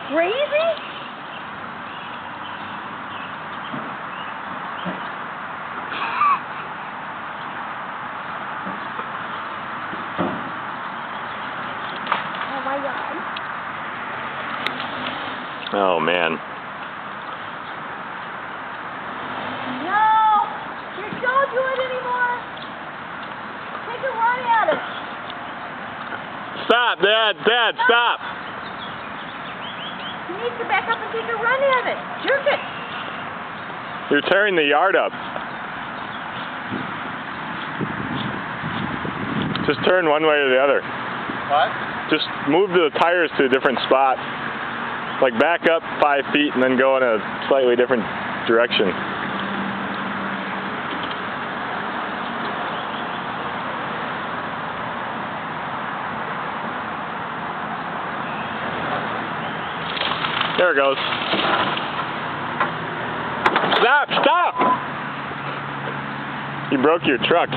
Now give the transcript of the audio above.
crazy? Oh my God. Oh man. No! You don't do it anymore! Take a run at it! Stop, Dad! Dad, stop! You need to back up and take a run at it. Jerk it. You're tearing the yard up. Just turn one way or the other. What? Just move the tires to a different spot. Like back up 5 feet and then go in a slightly different direction. There it goes. Stop! Stop! You broke your truck.